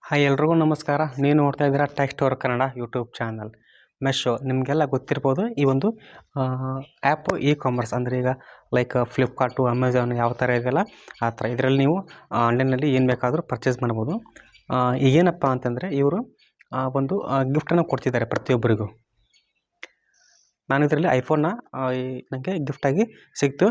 Hi ಎಲ್ರಿಗೂ ನಮಸ್ಕಾರ. ನೀವು ನೋಡ್ತಾ ಇದ್ದೀರಾ tech store Kannada YouTube channel. Meesho ನಿಮಗೆಲ್ಲ ಗೊತ್ತಿರ್ಬೋದು. ಈ ಒಂದು ಆ್ಯಪು ಕಾಮರ್ಸ್ ಅಂದರೆ ಈಗ ಲೈಕ್ ಫ್ಲಿಪ್ಕಾರ್ಟು, ಅಮೆಝಾನ್ ಯಾವ ಥರ ಇದೆಯಲ್ಲ ಆ ಥರ ಇದರಲ್ಲಿ ನೀವು ಆನ್ಲೈನಲ್ಲಿ ಏನು ಬೇಕಾದರೂ ಪರ್ಚೇಸ್ ಮಾಡ್ಬೋದು. ಏನಪ್ಪ ಅಂತಂದರೆ ಇವರು ಒಂದು ಗಿಫ್ಟನ್ನು ಕೊಡ್ತಿದ್ದಾರೆ ಪ್ರತಿಯೊಬ್ಬರಿಗೂ. ನಾನು ಇದರಲ್ಲಿ ಐಫೋನ್ನ ನನಗೆ ಗಿಫ್ಟಾಗಿ ಸಿಕ್ತು.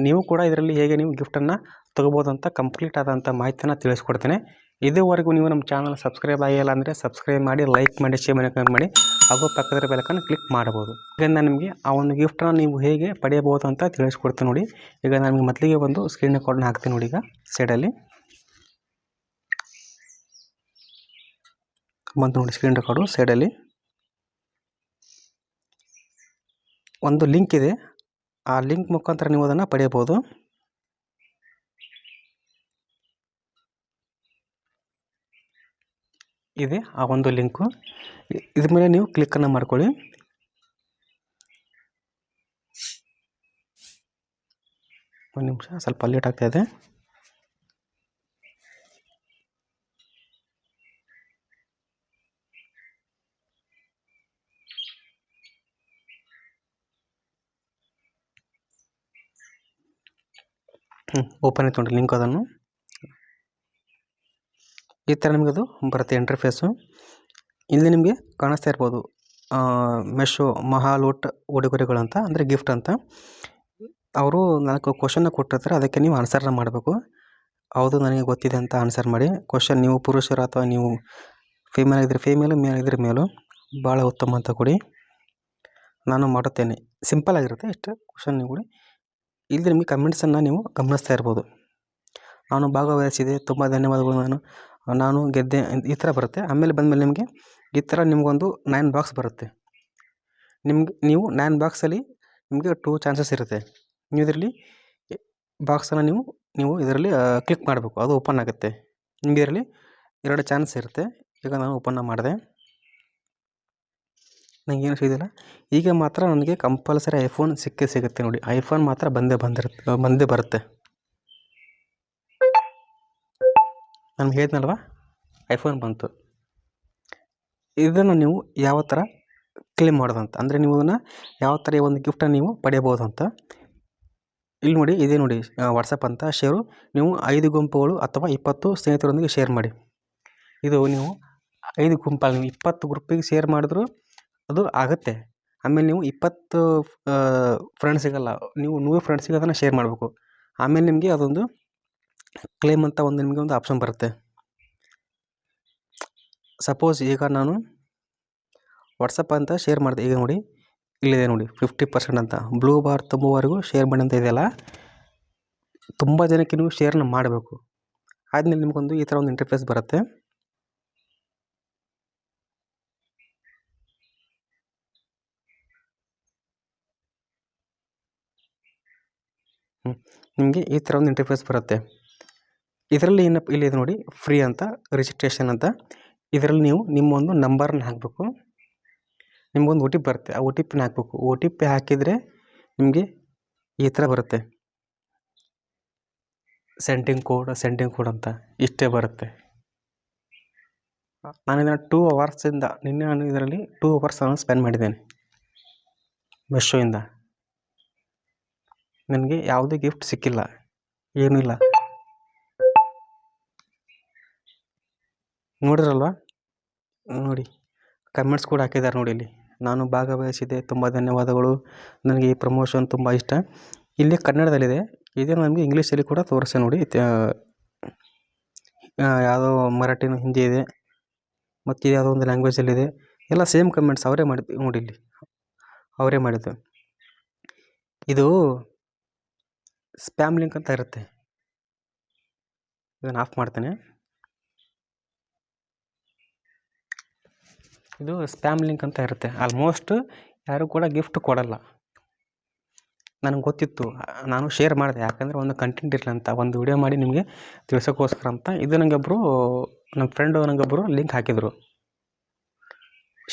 ನೀವು ಕೂಡ ಇದರಲ್ಲಿ ಹೇಗೆ ನೀವು ಗಿಫ್ಟನ್ನು ತೊಗೋಬೋದು ಅಂತ ಕಂಪ್ಲೀಟ್ ಆದಂಥ ಮಾಹಿತಿಯನ್ನು ತಿಳಿಸ್ಕೊಡ್ತೇನೆ. ಇದುವರೆಗೂ ನೀವು ನಮ್ಮ ಚಾನಲ್ ಸಬ್ಸ್ಕ್ರೈಬ್ ಆಗಿಲ್ಲ ಅಂದರೆ ಸಬ್ಸ್ಕ್ರೈಬ್ ಮಾಡಿ, ಲೈಕ್ ಮಾಡಿ, ಶೇರ್ ಮಾಡಿ, ಕಮೆಂಟ್ ಮಾಡಿ, ಹಾಗೂ ಪಕ್ಕದ ಬೆಲಕನ್ನು ಕ್ಲಿಕ್ ಮಾಡಬಹುದು. ಈಗ ನಾನು ನಿಮಗೆ ಆ ಒಂದು ಗಿಫ್ಟನ್ನು ನೀವು ಹೇಗೆ ಪಡೆಯಬಹುದು ಅಂತ ತಿಳಿಸ್ಕೊಡ್ತೀನಿ ನೋಡಿ. ಈಗ ನಾನು ನಿಮಗೆ ಮೊದಲಿಗೆ ಒಂದು ಸ್ಕ್ರೀನ್ ರೆಕಾರ್ಡ್ನ ಹಾಕ್ತೀನಿ ನೋಡಿ. ಈಗ ಸೈಡಲ್ಲಿ ಬಂತು ನೋಡಿ, ಸ್ಕ್ರೀನ್ ರೆಕಾರ್ಡು ಸೈಡಲ್ಲಿ ಒಂದು ಲಿಂಕ್ ಇದೆ. ಆ ಲಿಂಕ್ ಮುಖಾಂತರ ನೀವು ಅದನ್ನು ಪಡೆಯಬಹುದು. ಇದೆ ಆ ಒಂದು ಲಿಂಕು. ಇದ್ರ ಮೇಲೆ ನೀವು ಕ್ಲಿಕ್ಕನ್ನು ಮಾಡ್ಕೊಳ್ಳಿ. ಒಂದು ನಿಮಿಷ, ಸ್ವಲ್ಪ ಲೇಟ್ ಆಗ್ತಾ ಇದೆ. ಓಪನ್ ಆಯ್ತು ನೋಡಿ ಲಿಂಕ್. ಅದನ್ನು ಈ ಥರ ನಿಮಗೆ ಅದು ಬರುತ್ತೆ ಇಂಟರ್ಫೇಸು. ಇಲ್ಲಿ ನಿಮಗೆ ಕಾಣಿಸ್ತಾ ಇರ್ಬೋದು ಮೆಶೋ ಮಹಾಲೂಟ್ ಉಡುಗೊರೆಗಳು ಅಂತ, ಅಂದರೆ ಗಿಫ್ಟ್ ಅಂತ. ಅವರು 4 ಕ್ವಶನ್ನ ಕೊಟ್ಟಿರ್ತಾರೆ, ಅದಕ್ಕೆ ನೀವು ಆನ್ಸರ್ನ ಮಾಡಬೇಕು. ಹೌದು ನನಗೆ ಗೊತ್ತಿದೆ ಅಂತ ಆನ್ಸರ್ ಮಾಡಿ. ಕ್ವಶನ್ ನೀವು ಪುರುಷರು ಅಥವಾ ನೀವು ಫೀಮೇಲ್ ಆಗಿದ್ದರೆ ಫೀಮೇಲು, ಮೇಲ್ ಆಗಿದ್ದರೆ ಮೇಲು. ಭಾಳ ಉತ್ತಮ ಅಂತ ಕೊಡಿ. ನಾನು ಮಾಡುತ್ತೇನೆ. ಸಿಂಪಲ್ ಆಗಿರುತ್ತೆ, ಇಷ್ಟು ಕ್ವಶನ್ ನೀವು ಕೊಡಿ. ಇಲ್ಲಿ ನಿಮಗೆ ಕಮೆಂಟ್ಸನ್ನು ನೀವು ಗಮನಿಸ್ತಾ ಇರ್ಬೋದು. ನಾನು ಭಾಗವಹಿಸಿದೆ, ತುಂಬ ಧನ್ಯವಾದಗಳು, ನಾನು ಗೆದ್ದೆ, ಈ ಥರ ಬರುತ್ತೆ. ಆಮೇಲೆ ಬಂದಮೇಲೆ ನಿಮಗೆ ಈ ಥರ ನಿಮಗೊಂದು 9 ಬಾಕ್ಸ್ ಬರುತ್ತೆ. ನೀವು 9 ಬಾಕ್ಸಲ್ಲಿ ನಿಮಗೆ 2 ಚಾನ್ಸಸ್ ಇರುತ್ತೆ. ನೀವು ಇದರಲ್ಲಿ ಬಾಕ್ಸನ್ನು ನೀವು ಇದರಲ್ಲಿ ಕ್ಲಿಕ್ ಮಾಡಬೇಕು, ಅದು ಓಪನ್ ಆಗುತ್ತೆ. ನಿಮಗೆ ಇದರಲ್ಲಿ 2 ಚಾನ್ಸ್ ಇರುತ್ತೆ. ಈಗ ನಾನು ಓಪನ್ನ ಮಾಡಿದೆ, ನನಗೇನು ಸಿಗೋದಿಲ್ಲ. ಈಗ ಮಾತ್ರ ನನಗೆ ಕಂಪಲ್ಸರಿ ಐಫೋನ್ ಸಿಗುತ್ತೆ ನೋಡಿ. ಐಫೋನ್ ಮಾತ್ರ ಬಂದೇ ಬರುತ್ತೆ. ನಾನು ಹೇಳಿದ್ನಲ್ವ, ಐಫೋನ್ ಬಂತು. ಇದನ್ನು ನೀವು ಯಾವ ಥರ ಕ್ಲೇಮ್ ಮಾಡೋದಂತ, ಅಂದರೆ ನೀವು ಅದನ್ನು ಯಾವ ಥರ ಈ ಒಂದು ಗಿಫ್ಟನ್ನು ನೀವು ಪಡೆಯಬಹುದು ಅಂತ ಇಲ್ಲಿ ನೋಡಿ. ಇದೇ ನೋಡಿ ವಾಟ್ಸಪ್ ಅಂತ ಶೇರು. ನೀವು 5 ಗುಂಪುಗಳು ಅಥವಾ 20 ಸ್ನೇಹಿತರೊಂದಿಗೆ ಶೇರ್ ಮಾಡಿ. ಇದು ನೀವು 5 ಗುಂಪಲ್ಲಿ ನೀವು 20 ಗ್ರೂಪಿಗೆ ಶೇರ್ ಮಾಡಿದ್ರು ಅದು ಆಗುತ್ತೆ. ಆಮೇಲೆ ನೀವು 20 ಫ್ರೆಂಡ್ಸಿಗಲ್ಲ, ನೀವು 100 ಫ್ರೆಂಡ್ಸಿಗೆ ಅದನ್ನು ಶೇರ್ ಮಾಡಬೇಕು. ಆಮೇಲೆ ನಿಮಗೆ ಅದೊಂದು ಕ್ಲೇಮ್ ಅಂತ ನಿಮಗೆ ಒಂದು ಆಪ್ಷನ್ ಬರುತ್ತೆ. ಸಪೋಸ್ ಈಗ ನಾನು ವಾಟ್ಸಪ್ ಅಂತ ಶೇರ್ ಮಾಡಿದೆ. ಈಗ ನೋಡಿ ಇಲ್ಲಿದೆ ನೋಡಿ 50% ಅಂತ ಬ್ಲೂ ಬಾರ್ ತುಂಬುವವರೆಗೂ ಶೇರ್ ಮಾಡಿ ಅಂತ ಇದೆಯಲ್ಲ. ತುಂಬ ಜನಕ್ಕೆ ನೀವು ಶೇರ್ನ ಮಾಡಬೇಕು. ಆದಮೇಲೆ ನಿಮಗೊಂದು ಈ ಥರ ಒಂದು ಇಂಟರ್ಫೇಸ್ ಬರುತ್ತೆ. ನಿಮಗೆ ಈ ಥರ ಒಂದು ಇಂಟರ್ಫೇಸ್ ಬರುತ್ತೆ. ಇದರಲ್ಲಿ ಏನಪ್ಪ ಇಲ್ಲಿದೆ ನೋಡಿ, ಫ್ರೀ ಅಂತ ರಿಜಿಸ್ಟ್ರೇಷನ್ ಅಂತ. ಇದರಲ್ಲಿ ನೀವು ನಿಮ್ಮ ಒಂದು ನಂಬರ್ನ ಹಾಕಬೇಕು. ನಿಮಗೊಂದು OTP ಬರುತ್ತೆ, ಆ OTPನ ಹಾಕಬೇಕು. OTP ಹಾಕಿದರೆ ನಿಮಗೆ ಈ ಥರ ಬರುತ್ತೆ, ಸೆಂಡಿಂಗ್ ಕೋಡ್ ಅಂತ ಇಷ್ಟೇ ಬರುತ್ತೆ. ನಾನು ಇದನ್ನು 2 ಅವರ್ಸಿಂದ ನಿನ್ನೆ ನಾನು ಇದರಲ್ಲಿ 2 ಅವರ್ಸ್ ಸ್ಪೆಂಡ್ ಮಾಡಿದ್ದೇನೆ ಮೆಶೋಯಿಂದ. ನನಗೆ ಯಾವುದೇ ಗಿಫ್ಟ್ ಸಿಕ್ಕಿಲ್ಲ, ಏನೂ ಇಲ್ಲ. ನೋಡಿದ್ರಲ್ವ, ನೋಡಿ ಕಮೆಂಟ್ಸ್ ಕೂಡ ಹಾಕಿದ್ದಾರೆ ನೋಡಿ. ಇಲ್ಲಿ ನಾನು ಭಾಗವಹಿಸಿದೆ, ತುಂಬ ಧನ್ಯವಾದಗಳು, ನನಗೆ ಈ ಪ್ರಮೋಷನ್ ತುಂಬ ಇಷ್ಟ. ಇಲ್ಲಿ ಕನ್ನಡದಲ್ಲಿದೆ, ಇದೇ ನಮಗೆ ಇಂಗ್ಲೀಷಲ್ಲಿ ಕೂಡ ತೋರಿಸಿ ನೋಡಿ. ಯಾವುದೋ ಮರಾಠಿನೂ ಹಿಂದಿ ಇದೆ, ಮತ್ತು ಯಾವುದೋ ಒಂದು ಲ್ಯಾಂಗ್ವೇಜಲ್ಲಿದೆ. ಎಲ್ಲ ಸೇಮ್ ಕಮೆಂಟ್ಸ್ ಅವರೇ ಮಾಡಿದ್ದು ನೋಡಿ. ಇಲ್ಲಿ ಅವರೇ ಮಾಡಿದ್ದು. ಇದು ಸ್ಪ್ಯಾಮ್ ಲಿಂಕ್ ಅಂತ ಇರುತ್ತೆ. ಇದನ್ನು ಆಫ್ ಮಾಡ್ತೇನೆ. ಇದು ಸ್ಪ್ಯಾಮ್ ಲಿಂಕ್ ಅಂತ ಇರುತ್ತೆ. ಆಲ್ಮೋಸ್ಟ್ ಯಾರು ಕೂಡ ಗಿಫ್ಟ್ ಕೊಡಲ್ಲ. ನನಗೆ ಗೊತ್ತಿತ್ತು, ನಾನು ಶೇರ್ ಮಾಡಿದೆ. ಯಾಕಂದರೆ ಒಂದು ಕಂಟೆಂಟ್ ಇರಲಿ ಅಂತ, ಒಂದು ವಿಡಿಯೋ ಮಾಡಿ ನಿಮಗೆ ತಿಳಿಸೋಕ್ಕೋಸ್ಕರ ಅಂತ. ಇದು ನನಗೊಬ್ಬರು, ನಮ್ಮ ಫ್ರೆಂಡು ನನಗೊಬ್ಬರು ಲಿಂಕ್ ಹಾಕಿದರು.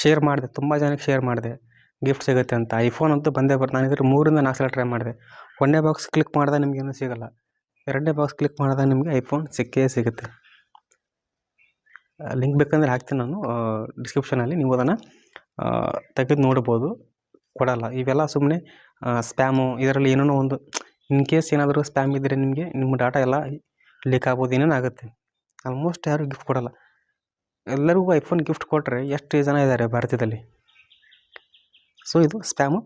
ಶೇರ್ ಮಾಡಿದೆ, ತುಂಬ ಜನಕ್ಕೆ ಶೇರ್ ಮಾಡಿದೆ, ಗಿಫ್ಟ್ ಸಿಗುತ್ತೆ ಅಂತ. ಐಫೋನ್ ಅಂತೂ ಬಂದೇ ನಾನು ಇದ್ರ 3 ರಿಂದ 4 ಸಲ ಟ್ರೈ ಮಾಡಿದೆ. 1ನೇ ಬಾಕ್ಸ್ ಕ್ಲಿಕ್ ಮಾಡಿದಾಗ ನಿಮಗೇನು ಸಿಗೋಲ್ಲ, 2ನೇ ಬಾಕ್ಸ್ ಕ್ಲಿಕ್ ಮಾಡಿದಾಗ ನಿಮಗೆ ಐಫೋನ್ ಸಿಕ್ಕೇ ಸಿಗುತ್ತೆ. ಲಿಂಕ್ ಬೇಕಂದ್ರೆ ಹಾಕ್ತೀನಿ ನಾನು ಡಿಸ್ಕ್ರಿಪ್ಷನಲ್ಲಿ, ನೀವು ಅದನ್ನು ತೆಗೆದು ನೋಡ್ಬೋದು. ಕೊಡಲ್ಲ ಇವೆಲ್ಲ ಸುಮ್ಮನೆ ಸ್ಪ್ಯಾಮು. ಇದರಲ್ಲಿ ಏನೇನೋ ಒಂದು ಇನ್ ಕೇಸ್ ಏನಾದರೂ ಸ್ಪ್ಯಾಮ್ ಇದ್ದರೆ ನಿಮಗೆ ನಿಮ್ಮ ಡಾಟಾ ಎಲ್ಲ ಲೀಕ್ ಆಗ್ಬೋದು, ಏನೇನು ಆಗುತ್ತೆ. ಆಲ್ಮೋಸ್ಟ್ ಯಾರೂ ಗಿಫ್ಟ್ ಕೊಡಲ್ಲ. ಎಲ್ಲರಿಗೂ ಐಫೋನ್ ಗಿಫ್ಟ್ ಕೊಟ್ಟರೆ ಎಷ್ಟು ಜನ ಇದ್ದಾರೆ ಭಾರತದಲ್ಲಿ. ಸೊ ಇದು ಸ್ಪ್ಯಾಮು.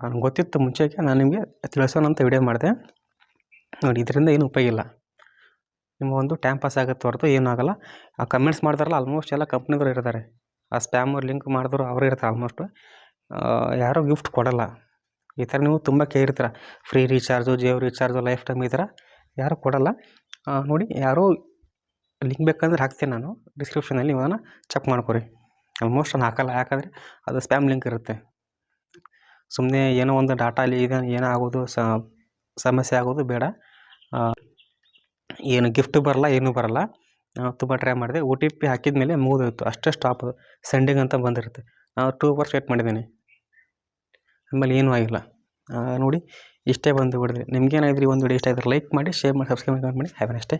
ನನಗೆ ಗೊತ್ತಿತ್ತು ಮುಂಚೆಗೆ, ನಾನು ನಿಮಗೆ ತಿಳಿಸೋಣ ಅಂತ ವಿಡಿಯೋ ಮಾಡಿದೆ. ನೋಡಿ, ಇದರಿಂದ ಏನು ಉಪಯೋಗ ಇಲ್ಲ. ನಿಮ್ಮ ಒಂದು ಟೈಮ್ ಪಾಸ್ ಆಗುತ್ತೆ ಹೊರತು ಏನೂ ಆಗಲ್ಲ. ಆ ಕಮೆಂಟ್ಸ್ ಮಾಡ್ತಾರಲ್ಲ ಆಲ್ಮೋಸ್ಟ್ ಎಲ್ಲ ಕಂಪ್ನಿದವ್ರು ಇರ್ತಾರೆ. ಆ ಸ್ಪ್ಯಾಮ್ ಲಿಂಕ್ ಮಾಡಿದ್ರು ಅವರೇ ಇರ್ತಾರೆ ಆಲ್ಮೋಸ್ಟ್. ಯಾರೂ ಗಿಫ್ಟ್ ಕೊಡಲ್ಲ. ಈ ಥರ ನೀವು ತುಂಬ ಕೇಳಿರ್ತೀರ, free recharge, Jio recharge, lifetime ಈ ಥರ ಯಾರೂ ಕೊಡಲ್ಲ. ನೋಡಿ, ಯಾರೂ ಲಿಂಕ್ ಬೇಕಂದ್ರೆ ಹಾಕ್ತೀನಿ ನಾನು ಡಿಸ್ಕ್ರಿಪ್ಷನಲ್ಲಿ, ನೀವು ಅದನ್ನು ಚೆಕ್ ಮಾಡ್ಕೊರಿ. ಆಲ್ಮೋಸ್ಟ್ ನಾನು ಹಾಕಲ್ಲ, ಯಾಕಂದರೆ ಅದು ಸ್ಪ್ಯಾಮ್ ಲಿಂಕ್ ಇರುತ್ತೆ. ಸುಮ್ಮನೆ ಏನೋ ಒಂದು ಡಾಟಾಲಿ ಇದೆ ಏನೋ ಆಗೋದು ಸಮಸ್ಯೆ ಆಗೋದು ಬೇಡ. ಏನು ಗಿಫ್ಟ್ ಬರಲ್ಲ, ಏನೂ ಬರಲ್ಲ. ತುಂಬ ಟ್ರೈ ಮಾಡಿದೆ. OTP ಹಾಕಿದ ಮೇಲೆ ಮುಗಿದೋಯ್ತು, ಅಷ್ಟೇ ಸ್ಟಾಪ್. ಸೆಂಡಿಂಗ್ ಅಂತ ಬಂದಿರುತ್ತೆ. 2 ಅವರ್ಸ್ ವೇಟ್ ಮಾಡಿದ್ದೀನಿ, ಆಮೇಲೆ ಏನೂ ಆಗಿಲ್ಲ. ನೋಡಿ, ಇಷ್ಟೇ ಬಂದು ಬಿಡಿದೆ. ನಿಮ್ಗೇನಾದ್ರೂ ಒಂದು ವಿಡಿಯೋ ಇಷ್ಟ ಆಗಿದ್ರೆ ಲೈಕ್ ಮಾಡಿ, ಶೇರ್ ಮಾಡಿ, ಸಬ್ಸ್ಕ್ರೈಬ್ ಮಾಡಿ. Have A nice day.